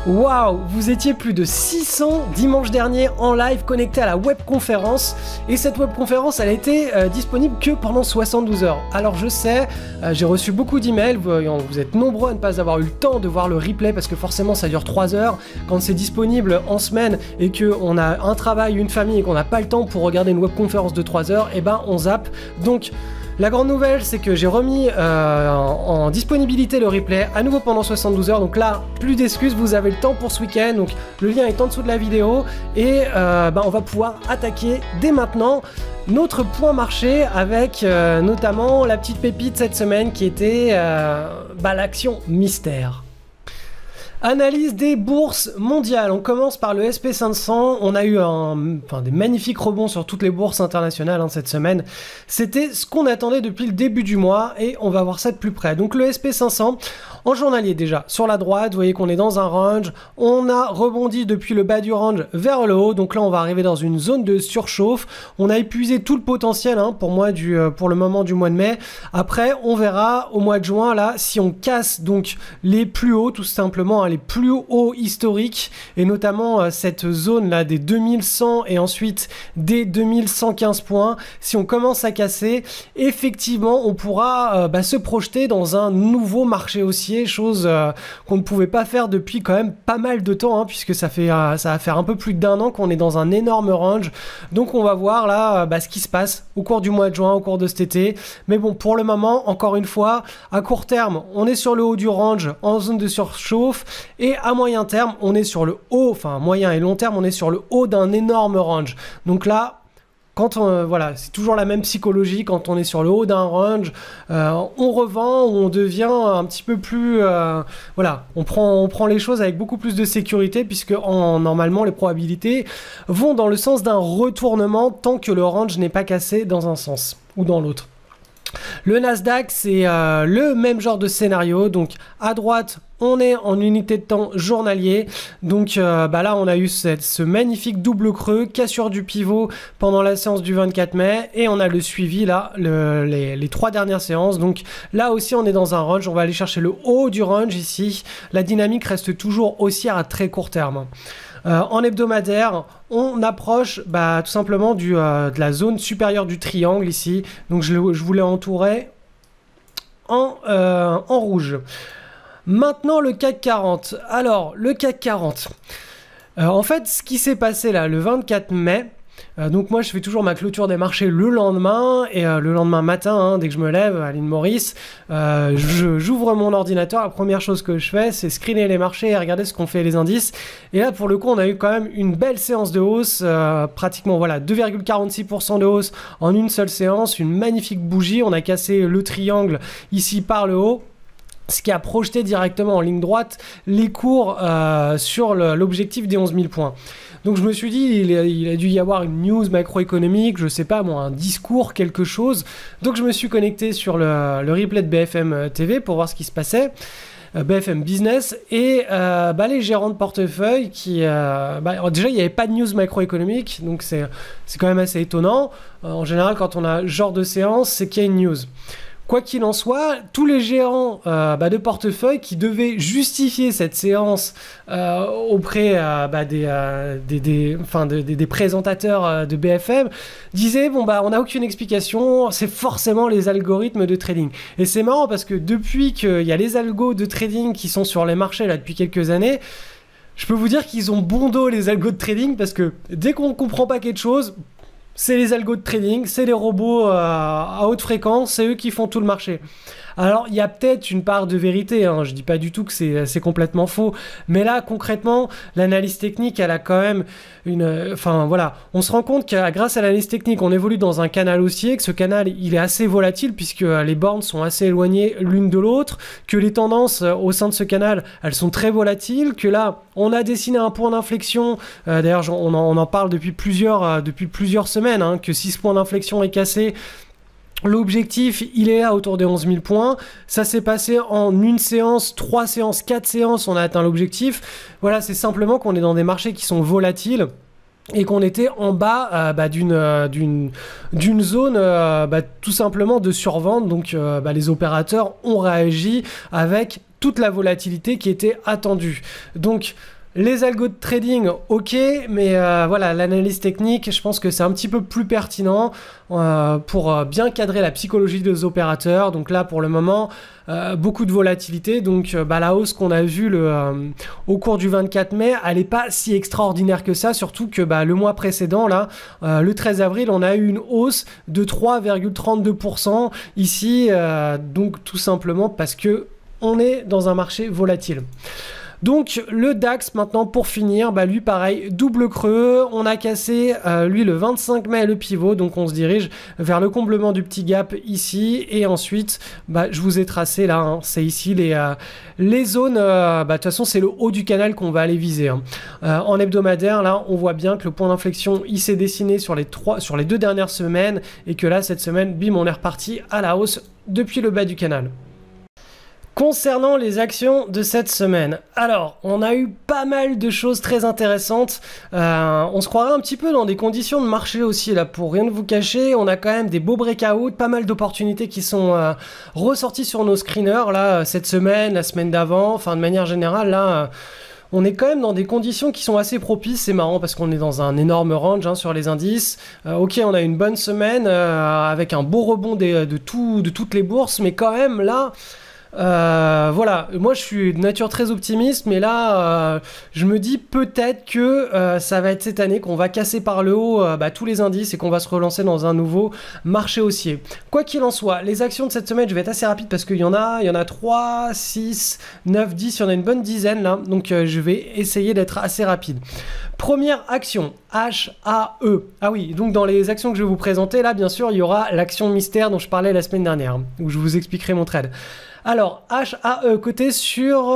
Waouh, vous étiez plus de 600 dimanche dernier en live connectés à la webconférence et cette webconférence elle a été disponible que pendant 72 heures. Alors je sais, j'ai reçu beaucoup d'emails, vous êtes nombreux à ne pas avoir eu le temps de voir le replay parce que forcément ça dure 3 heures. Quand c'est disponible en semaine et qu'on a un travail, une famille et qu'on n'a pas le temps pour regarder une webconférence de 3 heures, et ben on zappe. Donc la grande nouvelle, c'est que j'ai remis en disponibilité le replay à nouveau pendant 72 heures. Donc là, plus d'excuses, vous avez le temps pour ce week-end. Donc le lien est en dessous de la vidéo et on va pouvoir attaquer dès maintenant notre point marché avec notamment la petite pépite cette semaine qui était l'action mystère. Analyse des bourses mondiales. On commence par le SP500. On a eu des magnifiques rebonds sur toutes les bourses internationales cette semaine. C'était ce qu'on attendait depuis le début du mois et on va voir ça de plus près. Donc le SP500 en journalier déjà. Sur la droite, vous voyez qu'on est dans un range. On a rebondi depuis le bas du range vers le haut. Donc là, on va arriver dans une zone de surchauffe. On a épuisé tout le potentiel pour le moment du mois de mai. Après, on verra au mois de juin là si on casse donc les plus hauts tout simplement. Les plus hauts historiques et notamment cette zone là des 2100 et ensuite des 2115 points. Si on commence à casser, effectivement on pourra se projeter dans un nouveau marché haussier, chose qu'on ne pouvait pas faire depuis quand même pas mal de temps puisque ça va faire un peu plus d'1 an qu'on est dans un énorme range. Donc on va voir là ce qui se passe au cours du mois de juin, au cours de cet été. Mais bon, pour le moment, encore une fois, à court terme on est sur le haut du range en zone de surchauffe. Et à moyen terme, on est sur le haut, enfin moyen et long terme, on est sur le haut d'un énorme range. Donc là, c'est toujours la même psychologie. Quand on est sur le haut d'un range, on revend, on devient un petit peu plus, on prend les choses avec beaucoup plus de sécurité puisque normalement les probabilités vont dans le sens d'un retournement tant que le range n'est pas cassé dans un sens ou dans l'autre. Le Nasdaq, c'est le même genre de scénario. Donc à droite, on est en unité de temps journalier. Donc là, on a eu ce magnifique double creux, cassure du pivot pendant la séance du 24 mai. Et on a le suivi là, les 3 dernières séances. Donc là aussi, on est dans un range. On va aller chercher le haut du range ici. La dynamique reste toujours haussière à très court terme. En hebdomadaire, on approche tout simplement de la zone supérieure du triangle ici. Donc je voulais entourer en rouge. Maintenant le CAC 40. Alors le CAC 40. En fait, ce qui s'est passé là le 24 mai. Donc moi je fais toujours ma clôture des marchés le lendemain et le lendemain matin dès que je me lève à l'île Maurice, j'ouvre mon ordinateur. La première chose que je fais c'est screener les marchés et regarder ce qu'ont fait les indices. Et là pour le coup on a eu quand même une belle séance de hausse, pratiquement 2,46% de hausse en une seule séance, une magnifique bougie. On a cassé le triangle ici par le haut, ce qui a projeté directement en ligne droite les cours sur l'objectif des 11 000 points. Donc je me suis dit, il a dû y avoir une news macroéconomique, je sais pas moi, un discours, quelque chose. Donc je me suis connecté sur le replay de BFM TV pour voir ce qui se passait. BFM Business et les gérants de portefeuille qui déjà il n'y avait pas de news macroéconomique, donc c'est quand même assez étonnant. En général quand on a ce genre de séance c'est qu'il y a une news. Quoi qu'il en soit, tous les gérants de portefeuille qui devaient justifier cette séance auprès des présentateurs de BFM disaient on n'a aucune explication, c'est forcément les algorithmes de trading. Et c'est marrant parce que depuis qu'il y a les algos de trading qui sont sur les marchés là depuis quelques années, je peux vous dire qu'ils ont bon dos les algos de trading parce que dès qu'on ne comprend pas quelque chose, c'est les algos de trading, c'est les robots à haute fréquence, c'est eux qui font tout le marché. Alors il y a peut-être une part de vérité, je dis pas du tout que c'est complètement faux, mais là concrètement l'analyse technique elle a quand même on se rend compte que grâce à l'analyse technique on évolue dans un canal haussier, que ce canal il est assez volatile puisque les bornes sont assez éloignées l'une de l'autre, que les tendances au sein de ce canal elles sont très volatiles, que là on a dessiné un point d'inflexion, d'ailleurs on en parle depuis plusieurs semaines, que si ce point d'inflexion est cassé, l'objectif, il est là autour des 11 000 points. Ça s'est passé en une séance, 3 séances, 4 séances, on a atteint l'objectif. Voilà, c'est simplement qu'on est dans des marchés qui sont volatiles et qu'on était en bas d'une zone tout simplement de survente. Donc les opérateurs ont réagi avec toute la volatilité qui était attendue. Donc les algos de trading, ok, mais voilà, l'analyse technique, je pense que c'est un petit peu plus pertinent pour bien cadrer la psychologie des opérateurs. Donc là, pour le moment, beaucoup de volatilité. Donc la hausse qu'on a vue au cours du 24 mai, elle n'est pas si extraordinaire que ça, surtout que le mois précédent, là, le 13 avril, on a eu une hausse de 3,32% ici, donc tout simplement parce que on est dans un marché volatile. Donc le DAX maintenant pour finir, lui pareil, double creux, on a cassé lui le 25 mai le pivot, donc on se dirige vers le comblement du petit gap ici et ensuite je vous ai tracé là, hein, c'est ici les zones, de toute façon c'est le haut du canal qu'on va aller viser. Hein. En hebdomadaire là on voit bien que le point d'inflexion il s'est dessiné sur les 2 dernières semaines et que là cette semaine, bim, on est reparti à la hausse depuis le bas du canal. Concernant les actions de cette semaine, alors on a eu pas mal de choses très intéressantes, on se croirait un petit peu dans des conditions de marché aussi là, pour rien de vous cacher, on a quand même des beaux breakouts, pas mal d'opportunités qui sont ressorties sur nos screeners là cette semaine, la semaine d'avant, enfin de manière générale là... on est quand même dans des conditions qui sont assez propices, c'est marrant parce qu'on est dans un énorme range hein, sur les indices. Ok, on a une bonne semaine avec un beau rebond de toutes les bourses, mais quand même là... voilà, moi je suis de nature très optimiste, mais là je me dis peut-être que ça va être cette année qu'on va casser par le haut tous les indices et qu'on va se relancer dans un nouveau marché haussier. Quoi qu'il en soit, les actions de cette semaine, je vais être assez rapide parce qu'il y en a 3, 6, 9, 10, il y en a une bonne dizaine là, donc je vais essayer d'être assez rapide. Première action, HAE. Ah oui, donc dans les actions que je vais vous présenter là, bien sûr, il y aura l'action mystère dont je parlais la semaine dernière, où je vous expliquerai mon trade. Alors, HAE, côté sur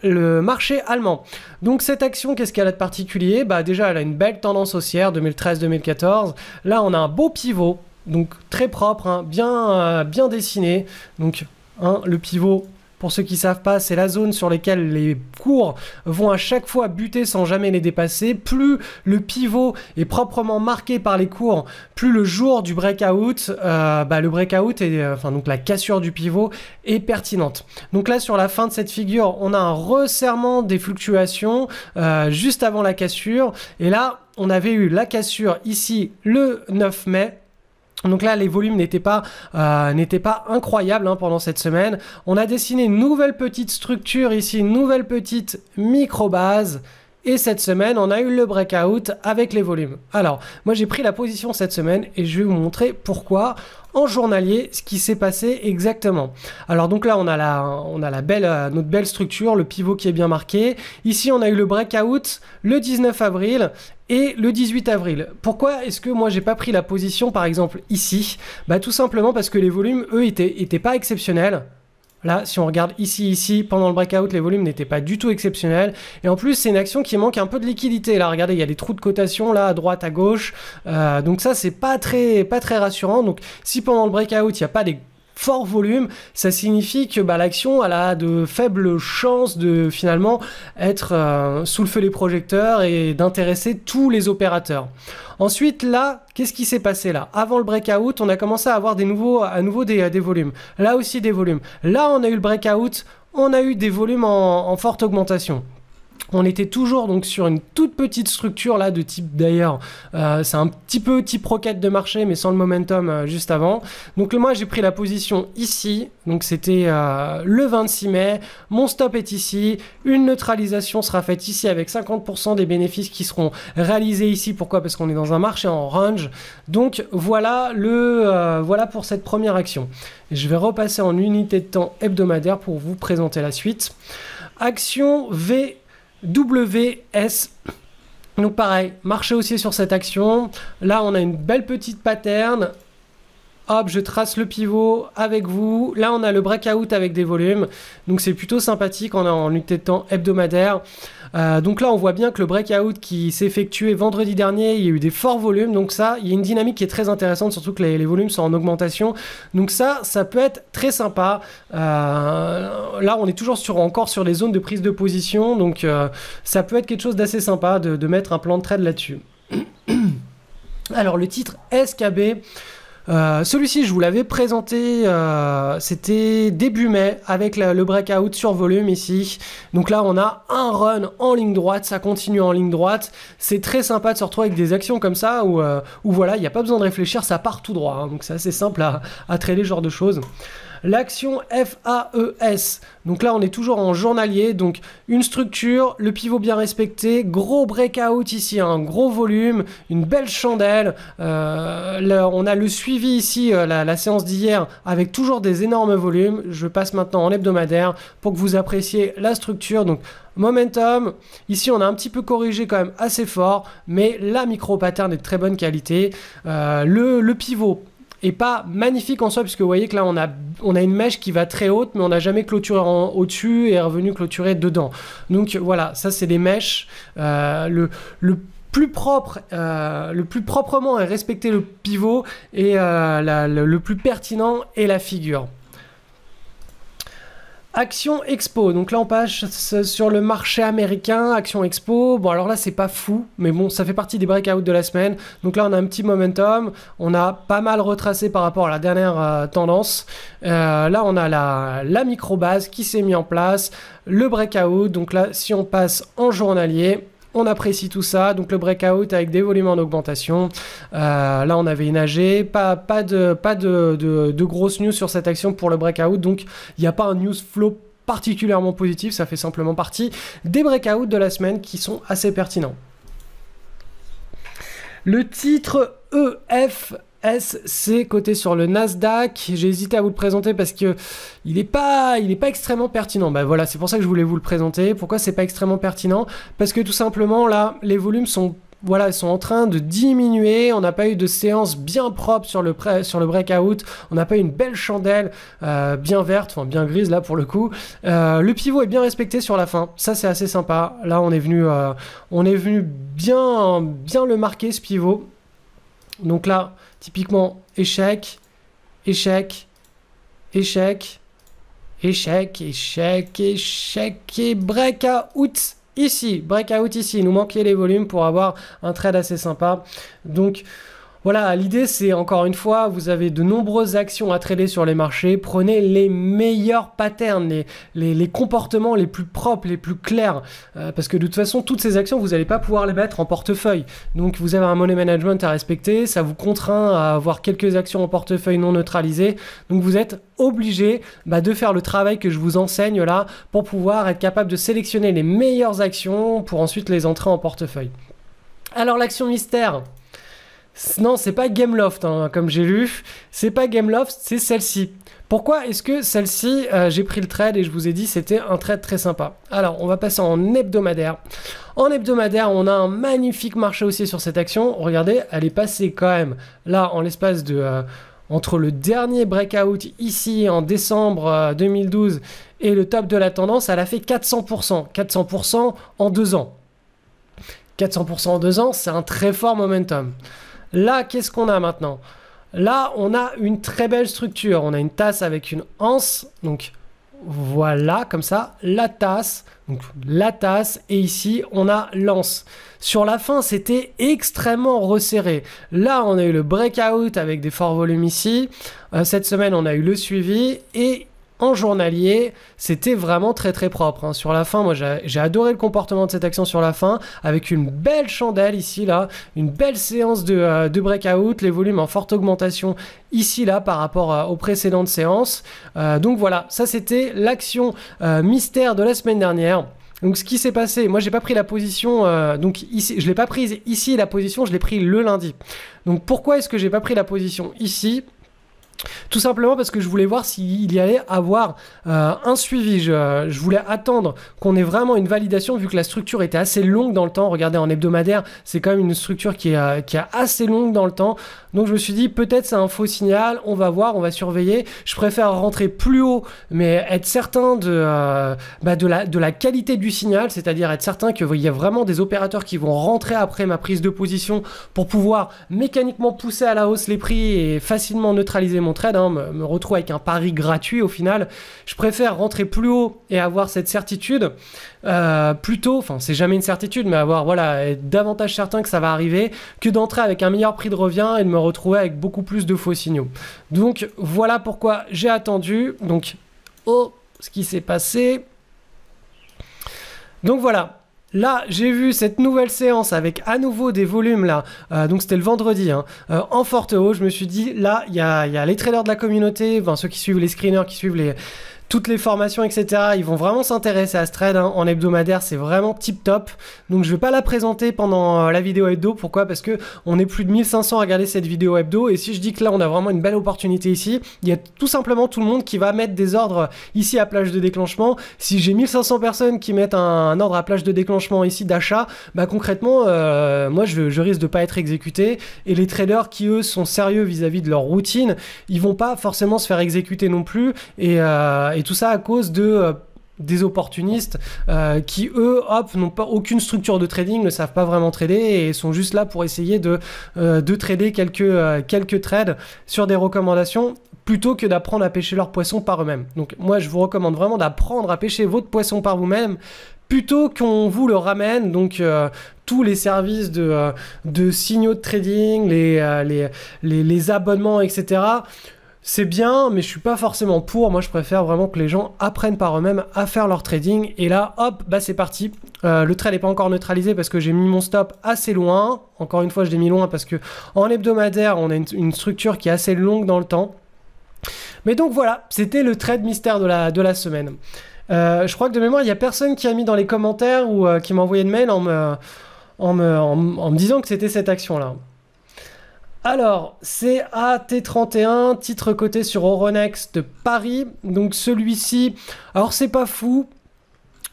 le marché allemand. Donc cette action, qu'est-ce qu'elle a de particulier? Déjà, elle a une belle tendance haussière, 2013-2014. Là, on a un beau pivot, donc très propre, hein, bien dessiné. Donc, le pivot... Pour ceux qui ne savent pas, c'est la zone sur laquelle les cours vont à chaque fois buter sans jamais les dépasser. Plus le pivot est proprement marqué par les cours, plus le jour du breakout, le breakout, donc la cassure du pivot est pertinente. Donc là, sur la fin de cette figure, on a un resserrement des fluctuations juste avant la cassure. Et là, on avait eu la cassure ici le 9 mai. Donc là, les volumes n'étaient pas incroyables hein, pendant cette semaine. On a dessiné une nouvelle petite structure ici, une nouvelle petite micro-base. Et cette semaine, on a eu le breakout avec les volumes. Alors, moi j'ai pris la position cette semaine et je vais vous montrer pourquoi en journalier ce qui s'est passé exactement. Alors donc là, on a notre belle structure, le pivot qui est bien marqué. Ici, on a eu le breakout le 19 avril et le 18 avril. Pourquoi est-ce que moi j'ai pas pris la position par exemple ici? Tout simplement parce que les volumes, eux, étaient pas exceptionnels. Là, si on regarde ici, pendant le breakout, les volumes n'étaient pas du tout exceptionnels. Et en plus, c'est une action qui manque un peu de liquidité. Là, regardez, il y a des trous de cotation là, à droite, à gauche. Donc ça, c'est pas très rassurant. Donc, si pendant le breakout, il n'y a pas des forts volumes, ça signifie que l'action elle a de faibles chances de finalement être sous le feu des projecteurs et d'intéresser tous les opérateurs. Ensuite là, qu'est-ce qui s'est passé là? Avant le breakout, on a commencé à avoir à nouveau des volumes. Là aussi des volumes. Là on a eu le breakout, on a eu des volumes en forte augmentation. On était toujours donc sur une toute petite structure là de type d'ailleurs, c'est un petit peu type roquette de marché mais sans le momentum juste avant. Donc moi j'ai pris la position ici, donc c'était le 26 mai, mon stop est ici, une neutralisation sera faite ici avec 50% des bénéfices qui seront réalisés ici. Pourquoi? Parce qu'on est dans un marché en range. Donc voilà voilà pour cette première action. Je vais repasser en unité de temps hebdomadaire pour vous présenter la suite. Action WS, donc pareil, marché haussier sur cette action. Là on a une belle petite pattern. Hop, je trace le pivot avec vous. Là on a le breakout avec des volumes, donc c'est plutôt sympathique. On est en unité de temps hebdomadaire. Donc là on voit bien que le breakout qui s'est effectué vendredi dernier, il y a eu des forts volumes, donc ça il y a une dynamique qui est très intéressante, surtout que les volumes sont en augmentation, donc ça peut être très sympa. Là on est toujours encore sur les zones de prise de position, donc ça peut être quelque chose d'assez sympa de mettre un plan de trade là-dessus. Alors le titre SKB, Celui-ci, je vous l'avais présenté, c'était début mai avec le breakout sur volume ici. Donc là, on a un run en ligne droite, ça continue en ligne droite. C'est très sympa de se retrouver avec des actions comme ça où voilà, il n'y a pas besoin de réfléchir, ça part tout droit. Hein. Donc c'est assez simple à trader ce genre de choses. L'action FAES, donc là on est toujours en journalier, donc une structure, le pivot bien respecté, gros breakout ici, un gros volume, une belle chandelle, on a le suivi ici, la séance d'hier avec toujours des énormes volumes. Je passe maintenant en hebdomadaire pour que vous appréciez la structure. Donc momentum, ici on a un petit peu corrigé quand même assez fort, mais la micro pattern est de très bonne qualité. Le pivot et pas magnifique en soi, puisque vous voyez que là on a une mèche qui va très haute, mais on n'a jamais clôturé au-dessus et est revenu clôturer dedans. Donc voilà, ça c'est des mèches. Le plus propre, le plus proprement est respecter le pivot et le plus pertinent est la figure. Action Expo, donc là on passe sur le marché américain, Action Expo, bon alors là c'est pas fou, mais bon ça fait partie des breakouts de la semaine, donc là on a un petit momentum, on a pas mal retracé par rapport à la dernière tendance, là on a la micro-base qui s'est mis en place, le breakout, donc là si on passe en journalier, on apprécie tout ça, donc le breakout avec des volumes en augmentation. Là, on avait une AG, pas de grosses news sur cette action pour le breakout, donc il n'y a pas un news flow particulièrement positif, ça fait simplement partie des breakouts de la semaine qui sont assez pertinents. Le titre EFSC coté sur le Nasdaq, j'ai hésité à vous le présenter parce que il est pas extrêmement pertinent. Ben voilà, c'est pour ça que je voulais vous le présenter. Pourquoi c'est pas extrêmement pertinent? Parce que tout simplement là, les volumes sont voilà, ils sont en train de diminuer. On n'a pas eu de séance bien propre sur le breakout. On n'a pas eu une belle chandelle bien verte, enfin bien grise là pour le coup. Le pivot est bien respecté sur la fin. Ça c'est assez sympa. Là on est venu bien le marquer ce pivot. Donc là, typiquement, échec, échec, échec, échec, échec, échec et breakout ici. Breakout ici, il nous manquait les volumes pour avoir un trade assez sympa. Donc voilà, l'idée c'est encore une fois, vous avez de nombreuses actions à trader sur les marchés, prenez les meilleurs patterns, les comportements les plus propres, les plus clairs, parce que de toute façon, toutes ces actions, vous n'allez pas pouvoir les mettre en portefeuille. Donc vous avez un money management à respecter, ça vous contraint à avoir quelques actions en portefeuille non neutralisées, donc vous êtes obligé de faire le travail que je vous enseigne là, pour pouvoir être capable de sélectionner les meilleures actions pour ensuite les entrer en portefeuille. Alors l'action mystère, non, c'est pas Gameloft, hein, comme j'ai lu. C'est pas Gameloft, c'est celle-ci. Pourquoi est-ce que celle-ci, j'ai pris le trade et je vous ai dit c'était un trade très sympa. Alors, on va passer en hebdomadaire. En hebdomadaire, on a un magnifique marché haussier sur cette action. Regardez, elle est passée quand même là en l'espace de... entre le dernier breakout ici en décembre 2012 et le top de la tendance, elle a fait 400%. 400% en 2 ans. 400% en 2 ans, c'est un très fort momentum. Là, qu'est-ce qu'on a maintenant? Là, on a une très belle structure. On a une tasse avec une anse. Donc, voilà, comme ça, la tasse. Donc, la tasse. Et ici, on a l'anse. Sur la fin, c'était extrêmement resserré. Là, on a eu le breakout avec des forts volumes ici. Cette semaine, on a eu le suivi. Et en journalier, c'était vraiment très très propre. Hein. Sur la fin, moi j'ai adoré le comportement de cette action sur la fin, avec une belle chandelle ici là, une belle séance de breakout, les volumes en forte augmentation ici là par rapport aux précédentes séances. Donc voilà, ça c'était l'action mystère de la semaine dernière. Donc ce qui s'est passé, moi j'ai pas pris la position, donc ici, je l'ai pas prise ici la position, je l'ai pris le lundi. Donc pourquoi est-ce que j'ai pas pris la position ici ? Tout simplement parce que je voulais voir s'il y allait avoir un suivi. Je voulais attendre qu'on ait vraiment une validation vu que la structure était assez longue dans le temps. Regardez, en hebdomadaire, c'est quand même une structure qui est assez longue dans le temps. Donc je me suis dit peut-être c'est un faux signal, on va voir, on va surveiller. Je préfère rentrer plus haut mais être certain de la qualité du signal, c'est-à-dire être certain qu'il y a vraiment des opérateurs qui vont rentrer après ma prise de position pour pouvoir mécaniquement pousser à la hausse les prix et facilement neutraliser mon mon trade, hein, me retrouver avec un pari gratuit au final. Je préfère rentrer plus haut et avoir cette certitude plutôt, enfin c'est jamais une certitude, mais avoir être davantage certain que ça va arriver, que d'entrer avec un meilleur prix de revient et de me retrouver avec beaucoup plus de faux signaux. Donc voilà pourquoi j'ai attendu. Donc ce qui s'est passé. Donc voilà. Là, j'ai vu cette nouvelle séance avec à nouveau des volumes là, donc c'était le vendredi, hein, en forte hausse. Je me suis dit, là, il y a les traders de la communauté, enfin, ceux qui suivent les screeners, qui suivent toutes les formations, etc. Ils vont vraiment s'intéresser à ce trade, hein, en hebdomadaire, c'est vraiment tip top. Donc je vais pas la présenter pendant la vidéo hebdo. Pourquoi? Parce que on est plus de 1500 à regarder cette vidéo hebdo, et si je dis que là on a vraiment une belle opportunité ici, il y a tout simplement tout le monde qui va mettre des ordres ici à plage de déclenchement. Si j'ai 1500 personnes qui mettent un ordre à plage de déclenchement ici d'achat, bah concrètement moi je risque de pas être exécuté, et les traders qui eux sont sérieux vis-à-vis de leur routine, ils vont pas forcément se faire exécuter non plus, et tout ça à cause de des opportunistes qui eux n'ont pas aucune structure de trading, ne savent pas vraiment trader et sont juste là pour essayer de trader quelques trades sur des recommandations, plutôt que d'apprendre à pêcher leurs poissons par eux-mêmes. Donc moi je vous recommande vraiment d'apprendre à pêcher votre poisson par vous-même, plutôt qu'on vous le ramène. Donc tous les services de signaux de trading, les abonnements, etc. C'est bien, mais je suis pas forcément pour. Moi, je préfère vraiment que les gens apprennent par eux-mêmes à faire leur trading. Et là, hop, bah c'est parti. Le trade n'est pas encore neutralisé parce que j'ai mis mon stop assez loin. Encore une fois, je l'ai mis loin parce que en hebdomadaire, on a une structure qui est assez longue dans le temps. Mais donc voilà, c'était le trade mystère de la semaine. Je crois que de mémoire, il n'y a personne qui a mis dans les commentaires ou qui m'a envoyé de mail en me disant que c'était cette action-là. Alors, c'est AT31, titre coté sur Euronext Paris. Donc celui-ci, alors c'est pas fou,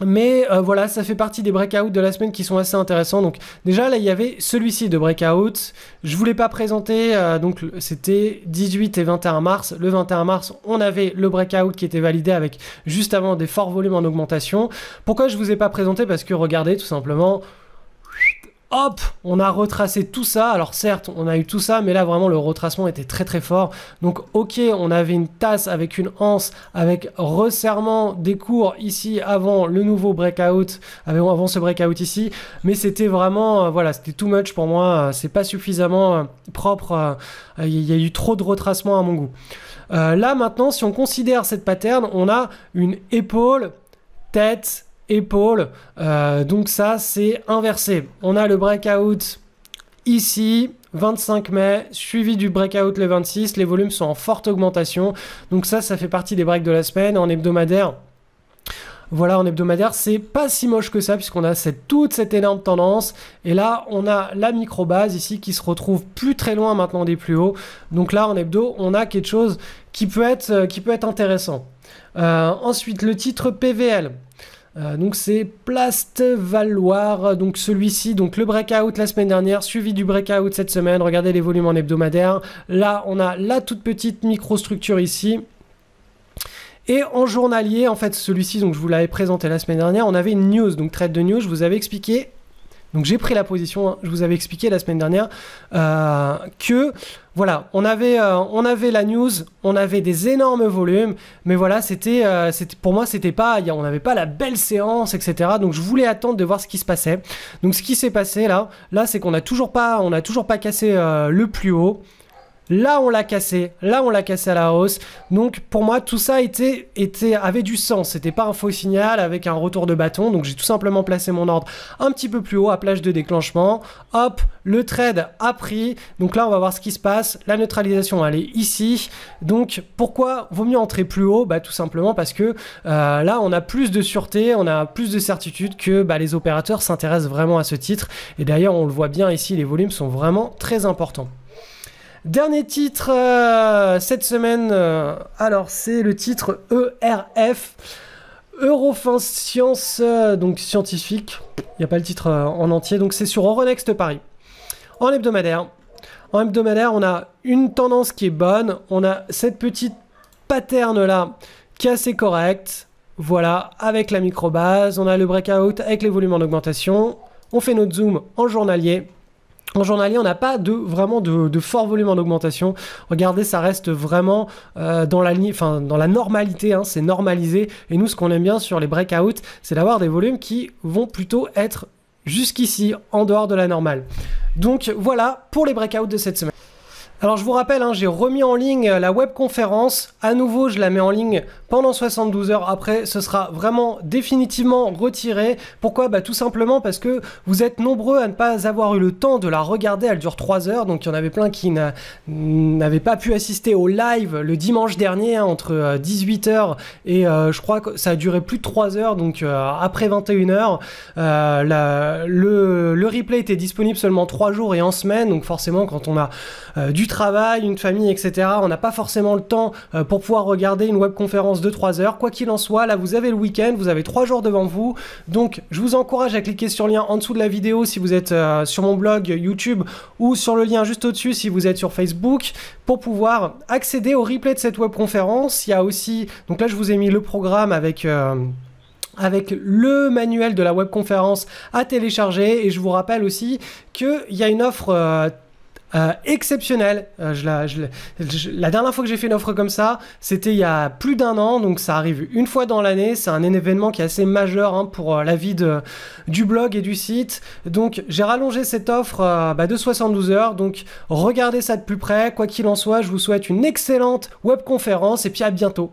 mais voilà, ça fait partie des breakouts de la semaine qui sont assez intéressants. Donc déjà, là, il y avait celui-ci de breakout. Je ne vous l'ai pas présenté, donc c'était 18 et 21 mars. Le 21 mars, on avait le breakout qui était validé avec juste avant des forts volumes en augmentation. Pourquoi je ne vous ai pas présenté? Parce que regardez, tout simplement... Hop, on a retracé tout ça. Alors certes, on a eu tout ça, mais là vraiment le retracement était très très fort. Donc ok, on avait une tasse avec une anse, avec resserrement des cours ici avant le nouveau breakout, avant ce breakout ici. Mais c'était vraiment, voilà, c'était too much pour moi. C'est pas suffisamment propre. Il y a eu trop de retracement à mon goût. Là maintenant, si on considère cette pattern, on a une épaule, tête, épaule, donc ça c'est inversé. On a le breakout ici 25 mai suivi du breakout le 26, les volumes sont en forte augmentation, donc ça fait partie des breaks de la semaine. En hebdomadaire, voilà, en hebdomadaire c'est pas si moche que ça puisqu'on a toute cette énorme tendance, et là on a la micro base ici qui se retrouve plus très loin maintenant des plus hauts. Donc là en hebdo on a quelque chose qui peut être intéressant. Ensuite le titre PVL, donc c'est Plast Valoir, donc celui-ci, donc le breakout la semaine dernière, suivi du breakout cette semaine. Regardez les volumes en hebdomadaire. Là, on a la toute petite microstructure ici. Et en journalier, en fait, celui-ci, donc je vous l'avais présenté la semaine dernière, on avait une news, donc trade de news, je vous avais expliqué. Donc j'ai pris la position, hein, je vous avais expliqué la semaine dernière que voilà, on avait la news, on avait des énormes volumes, mais voilà, c'était pour moi c'était pas, on n'avait pas la belle séance, etc. Donc je voulais attendre de voir ce qui se passait. Donc ce qui s'est passé là c'est qu'on n'a toujours pas cassé le plus haut. Là on l'a cassé à la hausse. Donc pour moi tout ça avait du sens. C'était pas un faux signal avec un retour de bâton. Donc j'ai tout simplement placé mon ordre un petit peu plus haut à plage de déclenchement. Hop, le trade a pris. Donc là on va voir ce qui se passe. La neutralisation elle est ici. Donc pourquoi vaut mieux entrer plus haut? Bah tout simplement parce que là on a plus de sûreté, on a plus de certitude que les opérateurs s'intéressent vraiment à ce titre. Et d'ailleurs on le voit bien ici, les volumes sont vraiment très importants. Dernier titre cette semaine, alors c'est le titre ERF, Eurofins Science, donc scientifique, il n'y a pas le titre en entier, donc c'est sur Euronext Paris. En hebdomadaire, on a une tendance qui est bonne, on a cette petite pattern là qui est assez correcte, voilà, avec la micro-base, on a le breakout avec les volumes en augmentation, on fait notre zoom en journalier. En journalier, on n'a pas vraiment de fort volume en augmentation. Regardez, ça reste vraiment dans la normalité, hein, c'est normalisé. Et nous, ce qu'on aime bien sur les breakouts, c'est d'avoir des volumes qui vont plutôt être jusqu'ici, en dehors de la normale. Donc voilà pour les breakouts de cette semaine. Alors je vous rappelle, hein, j'ai remis en ligne la webconférence. À nouveau, je la mets en ligne pendant 72 heures. Après, ce sera vraiment définitivement retiré. Pourquoi? Tout simplement parce que vous êtes nombreux à ne pas avoir eu le temps de la regarder. Elle dure 3 heures, donc il y en avait plein qui n'avaient pas pu assister au live le dimanche dernier, hein, entre 18 heures et je crois que ça a duré plus de 3 heures, donc après 21 heures. Le replay était disponible seulement 3 jours et en semaine, donc forcément quand on a du travail, une famille, etc. On n'a pas forcément le temps pour pouvoir regarder une webconférence de 3 heures. Quoi qu'il en soit, là vous avez le week-end, vous avez 3 jours devant vous. Donc je vous encourage à cliquer sur le lien en dessous de la vidéo si vous êtes sur mon blog YouTube ou sur le lien juste au-dessus si vous êtes sur Facebook pour pouvoir accéder au replay de cette webconférence. Il y a aussi, donc là je vous ai mis le programme avec le manuel de la webconférence à télécharger et je vous rappelle aussi qu'il y a une offre exceptionnelle. La dernière fois que j'ai fait une offre comme ça, c'était il y a plus d'1 an, donc ça arrive une fois dans l'année. C'est un événement qui est assez majeur, hein, pour la vie du blog et du site. Donc j'ai rallongé cette offre de 72 heures, donc regardez ça de plus près. Quoi qu'il en soit, je vous souhaite une excellente webconférence et puis à bientôt.